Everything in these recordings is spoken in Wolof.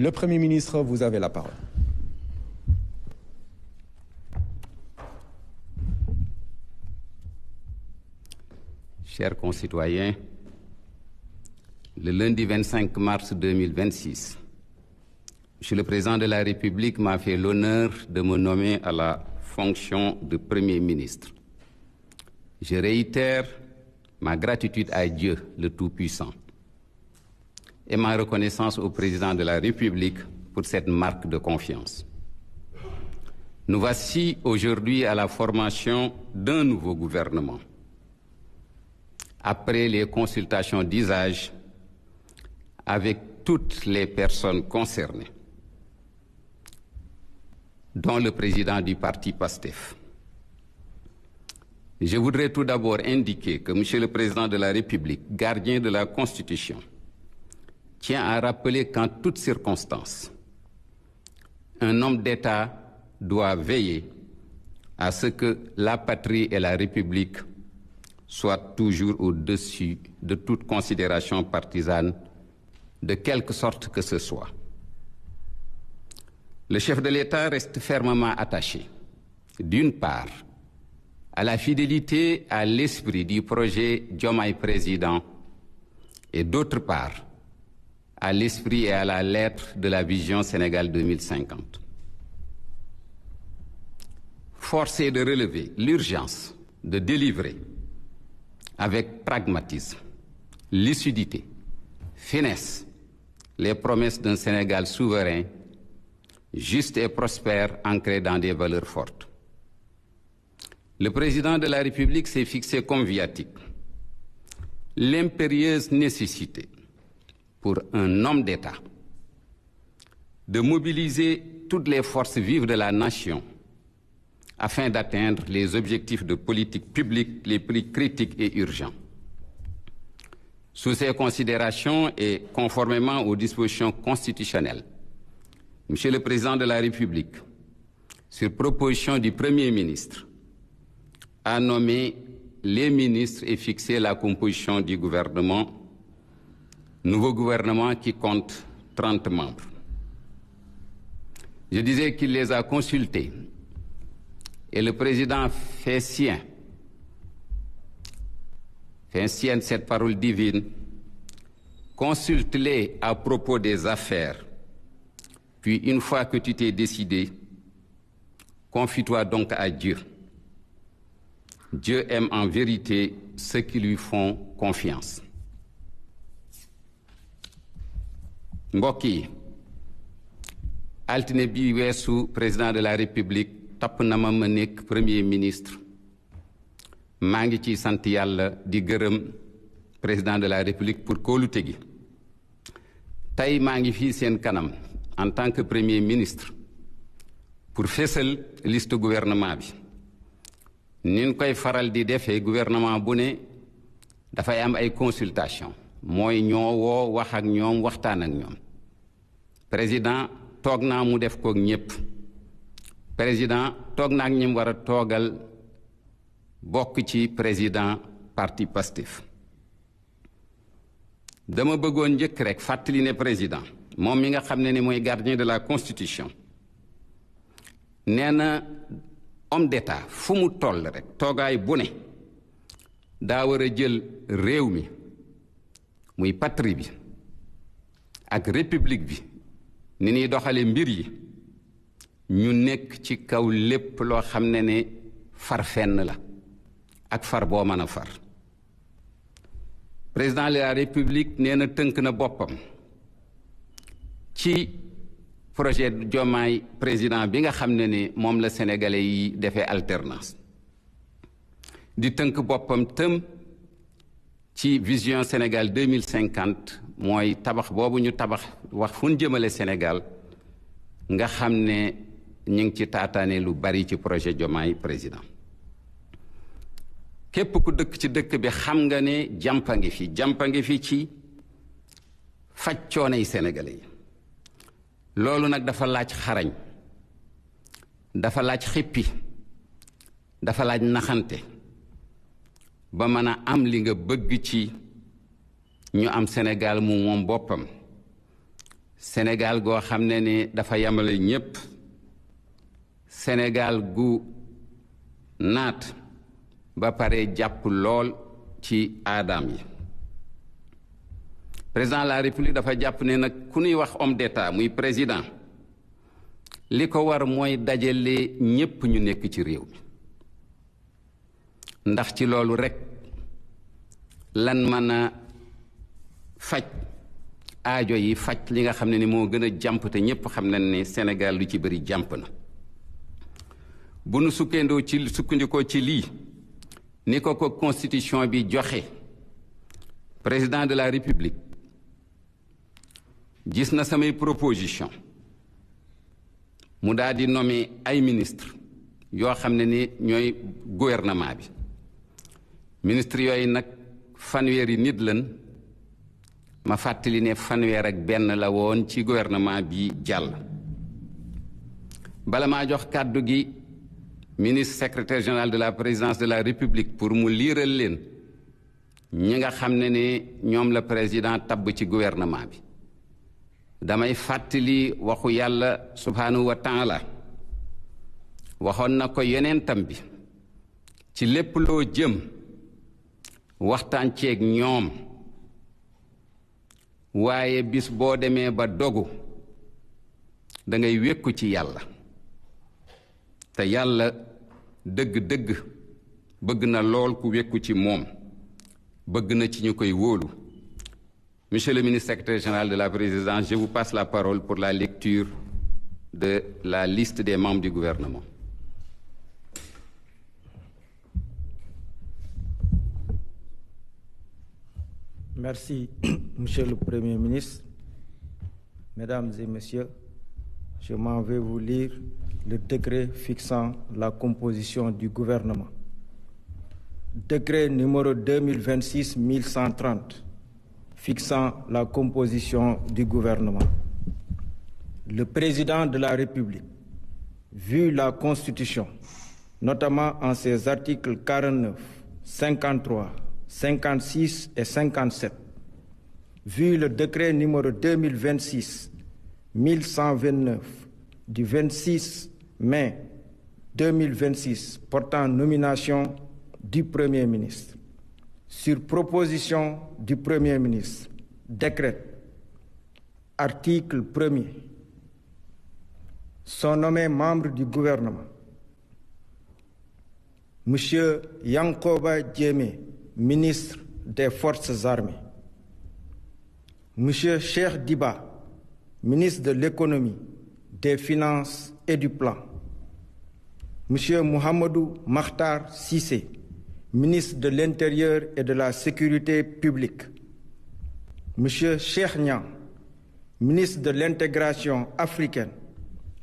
Le Premier ministre, vous avez la parole. Chers concitoyens, le lundi 25 mars 2026, Monsieur le Président de la République m'a fait l'honneur de me nommer à la fonction de Premier ministre. Je réitère ma gratitude à Dieu, le Tout-Puissant, et ma reconnaissance au Président de la République pour cette marque de confiance. Nous voici aujourd'hui à la formation d'un nouveau gouvernement. Après les consultations d'usage avec toutes les personnes concernées, dont le président du parti PASTEF. Je voudrais tout d'abord indiquer que Monsieur le Président de la République, gardien de la Constitution, tient à rappeler qu'en toutes circonstances, un homme d'État doit veiller à ce que la patrie et la République soient toujours au-dessus de toute considération partisane, de quelque sorte que ce soit. Le chef de l'État reste fermement attaché, d'une part, à la fidélité à l'esprit du projet Diomaye Président et d'autre part, à l'esprit et à la lettre de la vision Sénégal 2050. Force est de relever l'urgence de délivrer avec pragmatisme, lucidité, finesse, les promesses d'un Sénégal souverain, juste et prospère, ancré dans des valeurs fortes. Le président de la République s'est fixé comme viatique l'impérieuse nécessité pour un homme d'État de mobiliser toutes les forces vives de la nation afin d'atteindre les objectifs de politique publique les plus critiques et urgents. Sous ces considérations et conformément aux dispositions constitutionnelles, Monsieur le Président de la République, sur proposition du Premier ministre, a nommé les ministres et fixé la composition du gouvernement, nouveau gouvernement qui compte 30 membres. Je disais qu'il les a consultés et le Président fait sienne cette parole divine, consulte-les à propos des affaires. Puis, une fois que tu t'es décidé, confie-toi donc à Dieu. Dieu aime en vérité ceux qui lui font confiance. Mbokk yi, altine bi weesu président de la République tapp na ma nekk premier ministre. maa ngi ci sant Yàlla di gërëm président de la République pour kóolute gi. tey maa ngi fii seen kanam en tant que Premier ministre pour fésal liste gouvernement bi. Nin koy faral di defee gouvernement bu ne dafay am ay consultation mooy ñoo woo wax ak ñoom waxtaan ak ñoom. Président toog naa mu def koog ñépp. Président toog naa ak ñim war a toogal bokk ci président parti PASTEF. Dama bëggoon njëkk rek fàttali ne président moom mi nga xam ne ni mooy gardien de la Constitution nee na homme d'État fu mu toll rek toogaay bu ne daa war a jël réew mi muy patrie bi ak république bi ni ñuy doxale mbir yi ñu nekk ci kaw lépp loo xam ne ne far fenn la ak far boo mën a far. Président de la République nee na tënk na boppam ci projet Diomaye président bi nga xam ne ni moom la sénégalais yi defee alternance di tënk boppam tëm ci vision Sénégal 2050 mooy tabax boobu ñu tabax wax fu ñu jëmale Sénégal nga xam ne ñu ngi ci taataane lu bari ci projet Diomaye président. képp ku dëkk ci dëkk bi xam nga ne jàmpa ngi fi ci faj coonay sénégalais yi. loolu nag dafa laaj xarañ, dafa laaj xippi, dafa laaj naxante ba mën a am li nga bëgg ci ñu am Sénégal mu moom boppam, Sénégal goo xam ne ni dafa yamale ñépp, Sénégal gu naat ba pare jàpp lool ci aadaam yi. Président de la République dafa jàpp ne nag ku ñuy wax homme d'État muy président li ko war mooy dajale ñépp ñu nekk ci réew mi, ndax ci loolu rekk lan mën a faj aajo yi, faj li nga xam ne ni moo gën a jàmp te ñépp xam nañ ne Sénégal lu ci bëri jàmp na. bu nu sukkandikoo ci lii ni ko constitution bi joxe, président de la République gis na samay proposition mu daal di nommer ay ministre yoo xam ne ni ñooy gouvernement bi. ministre yooyu nag fanweeri nit lan, ma fàttali ne fanweer ak benn la woon ci gouvernement bi jàll. bala maa jox kàddu gi ministre secrétaire général de la présidence de la République pour mu liiral leen ñi nga xam ne ni ñoom la président tabb ci gouvernement bi, damay fàttali waxu yàlla subhanahu wa taala. waxoon na ko yonentam bi, ci lépp loo jëm waxtaan ceeg ñoom, waaye bis boo demee ba dogu da ngay wékku ci yàlla, te yàlla dëgg-dëgg bëgg na lool ku wékku ci moom, bëgg na ci ñu koy wóolu. Monsieur le ministre secrétaire général de la présidence, je vous passe la parole pour la lecture de la liste des membres du gouvernement. Merci, Monsieur le Premier ministre. Mesdames et Messieurs, je m'en vais vous lire le décret fixant la composition du gouvernement. Décret numéro 2026-1130 fixant la composition du gouvernement. Le président de la République, vu la Constitution, notamment en ses articles 49, 53, 56 et 57, vu le décret numéro 2026-1129 du 26 mai 2026 portant nomination du Premier ministre, sur proposition du Premier ministre, décrète, article 1er, sont nommés membres du gouvernement Monsieur Yankoba Diémé, ministre des Forces armées, Monsieur Cheikh Diba, ministre de l'économie, des finances et du plan, Monsieur Mohamedou Makhtar Cissé, ministre de l'Intérieur et de la Sécurité publique, Monsieur Cheikh Niang, ministre de l'Intégration africaine,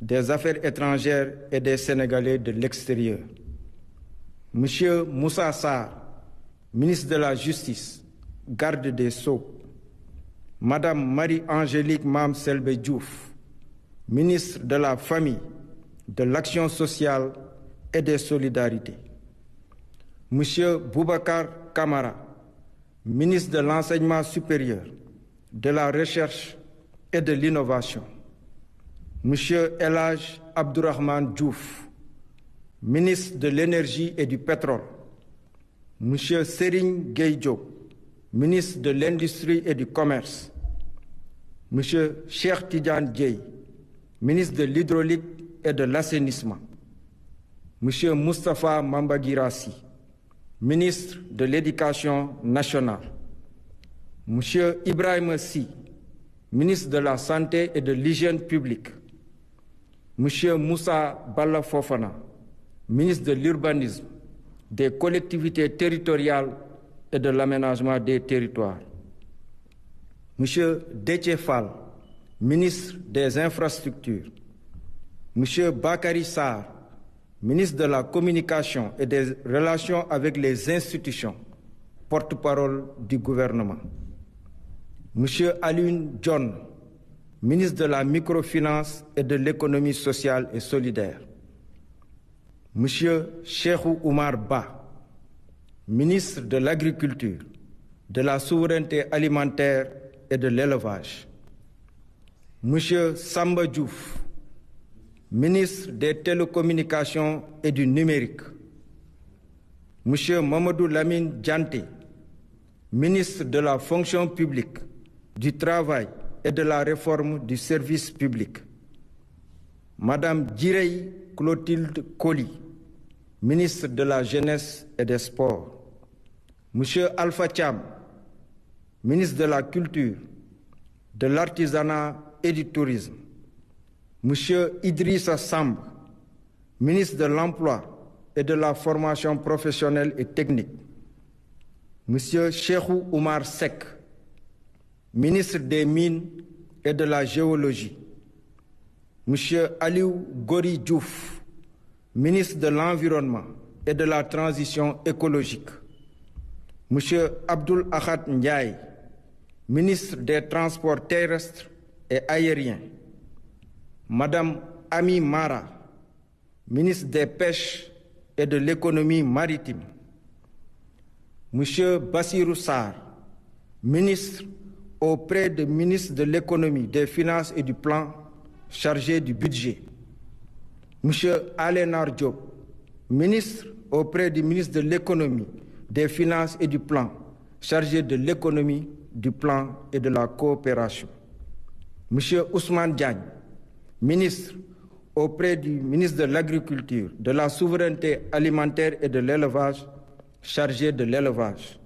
des Affaires étrangères et des Sénégalais de l'extérieur, Monsieur Moussa Sarr, ministre de la Justice, garde des Sceaux, Madame Marie-Angélique Mame Selbé Diouf, ministre de la Famille, de l'Action sociale et des Solidarités, Monsieur Boubacar Camara, ministre de l'Enseignement supérieur, de la Recherche et de l'Innovation, Monsieur El Hadj Abdourahmane Diouf, ministre de l'Énergie et du Pétrole, Monsieur Serigne Gueye Diop, ministre de l'Industrie et du Commerce, Monsieur Cheikh Tidiane Dièye, ministre de l'Hydraulique et de l'Assainissement, Monsieur Moustapha Mamba Guirassy, ministre de l'Éducation nationale, Monsieur Ibrahima Sy, ministre de la Santé et de l'Hygiène publique, Monsieur Moussa Balla Fofana, ministre de l'Urbanisme, des collectivités territoriales et de l'aménagement des territoires, Monsieur Déthié Fall, ministre des Infrastructures, Monsieur Bakary Sarr, ministre de la Communication et des Relations avec les institutions, porte-parole du gouvernement, Monsieur Alioune Dione, ministre de la Microfinance et de l'Économie sociale et solidaire, Monsieur Cheikhou Oumar Ba, ministre de l'Agriculture, de la Souveraineté alimentaire et de l'Élevage, Monsieur Samba Diouf, ministre des Télécommunications et du Numérique. Monsieur Mamadou Lamine Dianté, ministre de la Fonction publique, du Travail et de la Réforme du service public. Madame Djirey Clotilde Coly, ministre de la Jeunesse et des Sports. Monsieur Alpha Thiam, ministre de la Culture, de l'Artisanat et du Tourisme. Monsieur Idrissa Samb, ministre de l'Emploi et de la Formation professionnelle et technique. Monsieur Cheikhou Oumar Seck, ministre des Mines et de la Géologie. Monsieur Aliou Gori Diouf, ministre de l'Environnement et de la Transition écologique. Monsieur Abdoul Ahad Ndiaye, ministre des Transports terrestres et aériens. Madame Ami Mara, ministre des Pêches et de l'Économie maritime. Monsieur Bassirou Sarr, ministre auprès du ministre de l'Économie, des Finances et du Plan, chargé du budget. Monsieur Alénar Diop, ministre auprès du ministre de l'Économie, des Finances et du Plan, chargé de l'économie, du plan et de la coopération. Monsieur Ousmane Diagne, ministre auprès du ministre de l'Agriculture, de la Souveraineté alimentaire et de l'élevage, chargé de l'élevage.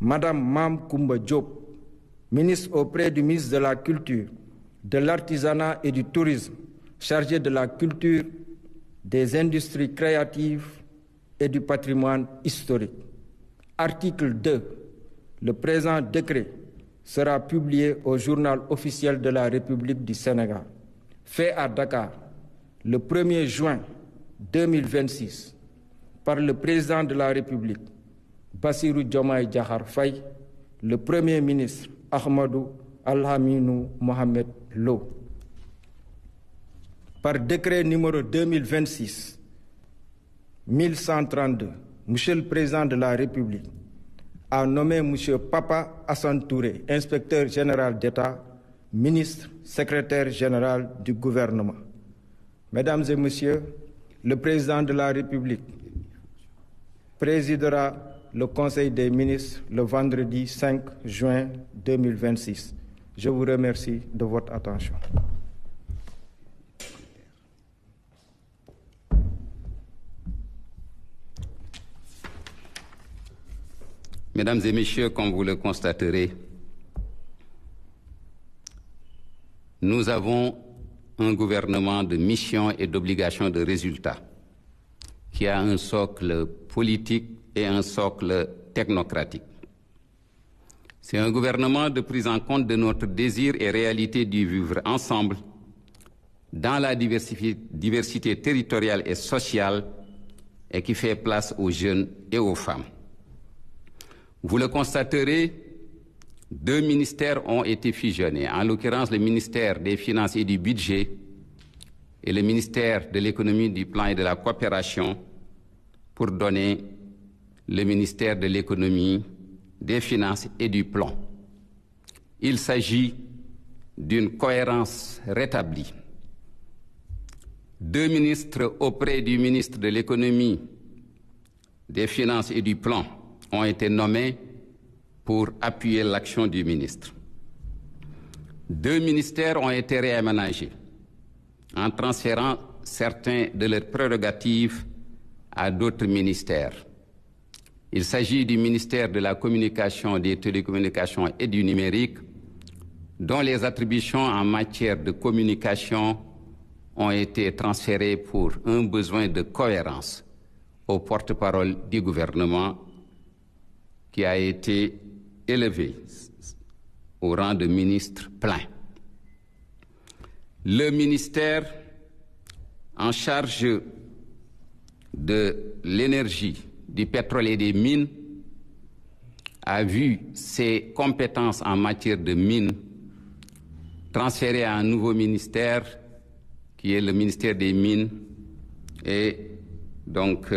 Madame Mam Koumba Diop, ministre auprès du ministre de la Culture, de l'Artisanat et du Tourisme, chargé de la culture, des industries créatives et du patrimoine historique. Article 2. Le présent décret sera publié au journal officiel de la République du Sénégal. Fait à Dakar le 1er juin 2026 par le président de la République, Bassirou Diomaye Diakhar Faye, le Premier ministre Ahmadou Al-Aminou Mohamed Lo. Par décret numéro 2026-1132, Monsieur le Président de la République a nommé Monsieur Papa Assane Touré, inspecteur général d'État, ministre, secrétaire général du gouvernement. Mesdames et Messieurs, le Président de la République présidera le Conseil des ministres le vendredi 5 juin 2026. Je vous remercie de votre attention. Mesdames et Messieurs, comme vous le constaterez, nous avons un gouvernement de mission et d'obligation de résultat qui a un socle politique et un socle technocratique. C'est un gouvernement de prise en compte de notre désir et réalité du vivre ensemble dans la diversité territoriale et sociale et qui fait place aux jeunes et aux femmes. Vous le constaterez, 2 ministères ont été fusionnés, en l'occurrence le ministère des Finances et du Budget et le ministère de l'Économie, du Plan et de la Coopération pour donner le ministère de l'Économie, des Finances et du Plan. Il s'agit d'une cohérence rétablie. 2 ministres auprès du ministre de l'Économie, des Finances et du Plan ont été nommés pour appuyer l'action du ministre. 2 ministères ont été réaménagés en transférant certains de leurs prérogatives à d'autres ministères. Il s'agit du ministère de la Communication, des Télécommunications et du Numérique, dont les attributions en matière de communication ont été transférées pour un besoin de cohérence au porte-parole du gouvernement qui a été élevé au rang de ministre plein. Le ministère en charge de l'énergie, du pétrole et des mines a vu ses compétences en matière de mines transférées à un nouveau ministère qui est le ministère des Mines et donc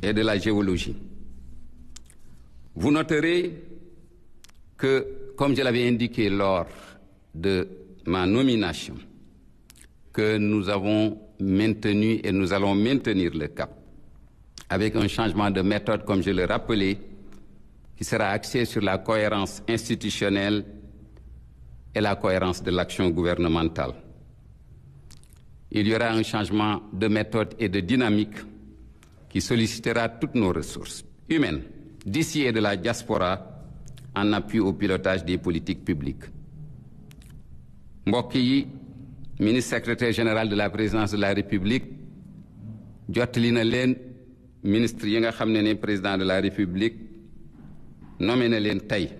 et de la Géologie. Vous noterez que, comme je l'avais indiqué lors de ma nomination que nous avons maintenu et nous allons maintenir le cap, avec un changement de méthode, comme je l'ai rappelé, qui sera axé sur la cohérence institutionnelle et la cohérence de l'action gouvernementale. Il y aura un changement de méthode et de dynamique qui sollicitera toutes nos ressources humaines, d'ici et de la diaspora, en appui au pilotage des politiques publiques. mbokk yi, ministre secrétaire général de la présidence de la République jottali na leen ministre yi nga xam ne président de la République nommé na leen tey.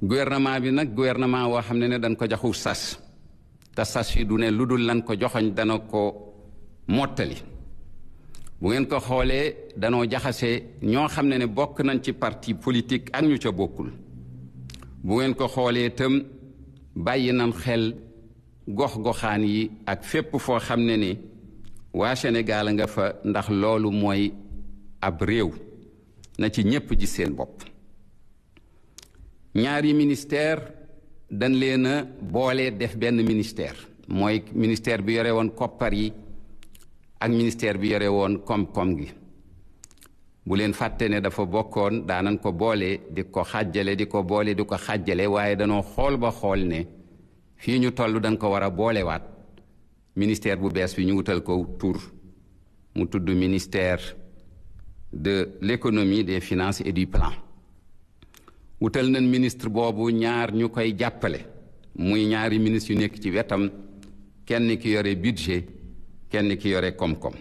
gouvernement bi nag gouvernement woo xam ne dañ ko joxu sas te sas yi du ne lu dul lan ko joxoñ dana ko mottali. bu ngeen ko xoolee danoo jaxase ñoo xam ne bokk nañ ci parti politique ak ñu ca bokkul. bu ngeen ko xoolee itam bàyyi nañ xel gox-goxaan yi ak fépp foo xam ne waa Sénégal nga fa, ndax loolu mooy ab réew na ci ñépp ji seen bopp. ñaari ministère dañ leen a boole def benn ministère, mooy ministère bi yore woon koppar yi ak ministère bi yore woon koom-koom gi. bu leen fàtte ne dafa bokkoon daanan ko boole di ko xàjjale di ko boole di ko xàjjale, waaye danoo xool ba xool ne fii ñu toll dañ ko war a boolewaat. ministère bu bees bi ñu wutal ko tur mu tudd ministère de l'économie, des finances et du plan. wutal nañ ministre boobu ñaar ñu koy jàppale, muy ñaari ministre yu nekk ci wetam, kenn ki yore budget, kenn ki yore koom-koom.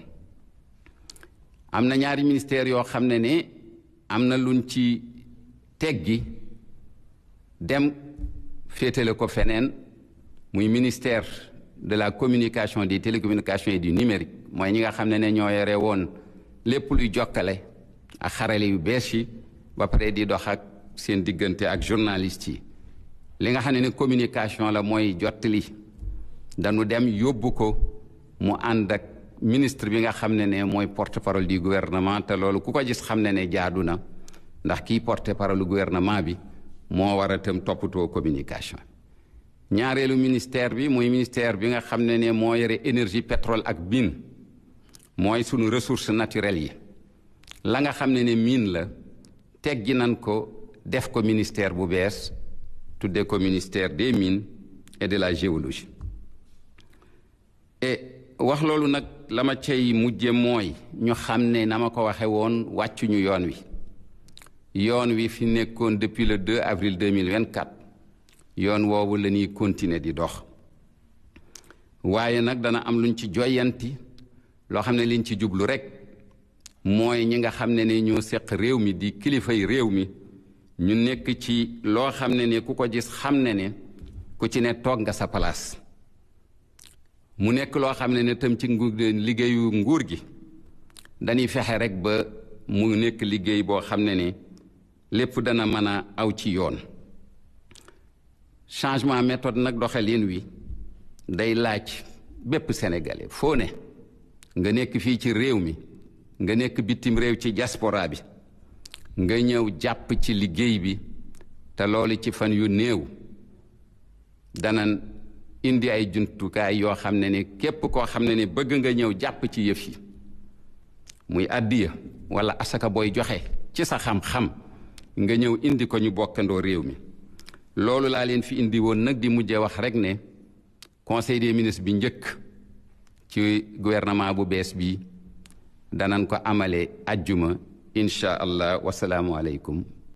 am na ñaari ministère yoo xam ne am na luñ ci teggi dem féetale ko feneen, muy ministère de la communication, des télécommunications et du numérique, mooy ñi nga xam ne ñoo yore woon lépp luy jokkale ak xarale yu bees yi ba pare di dox ak seen diggante ak journaliste yi. li nga xam ne communication la mooy jottali, dañu dem yóbbu ko mu ànd ak ministre bi nga xam ne mooy porte-parole du gouvernement, te loolu ku ko gis xam ne jaadu na, ndax kii porte-parole du gouvernement bi moo war a tam toppatoo communication. ñaareelu ministère bi muy ministère bi nga xam ne moo yore énergie, pétrole ak mine, mooy sunu ressources naturelles yi. la nga xam ne mine la teggi nan ko def ko ministère bu bees, tudde ko ministère des mines et de la géologie. et wax loolu nag la ma cay mujje mooy ñu xam ne na ma ko waxe woon wàccuñu yoon wi fi nekkoon depuis le 2 avril 2024 yoon woowu la ñuy continuer di dox. waaye nag dana am luñ ci joyanti loo xam ne liñ ci jublu rek mooy ñi nga xam ne ñoo seq réew mi di kilifay réew mi ñu nekk ci loo xam ne ku ko gis xam ne ku ci ne toog nga sa place. mu nekk loo xam ne tam ci liggéeyu nguur gi dañuy fexe rek ba mu nekk liggéey boo xam ne lépp dana mën a aw ci yoon. changement méthode nag doxalin wi day laaj bépp sénégalais foo ne nga nekk fii ci réew mi nga nekk bitim réew ci diaspora bi nga ñëw jàpp ci liggéey bi, te loolu ci fan yu néew danan indi ay jumtukaay yoo xam ne képp koo xam ne bëgg nga ñëw jàpp ci yëf yi, muy addiya wala asaka booy joxe ci sa xam-xam nga ñëw indi ko ñu bokkandoo réew mi. loolu laa leen fi indi woon nag di mujjee wax rek ne conseil des ministres bi njëkk ci gouvernement bu bees bi danañ ko amale ajjuma incha allah. wasalaamu aleykum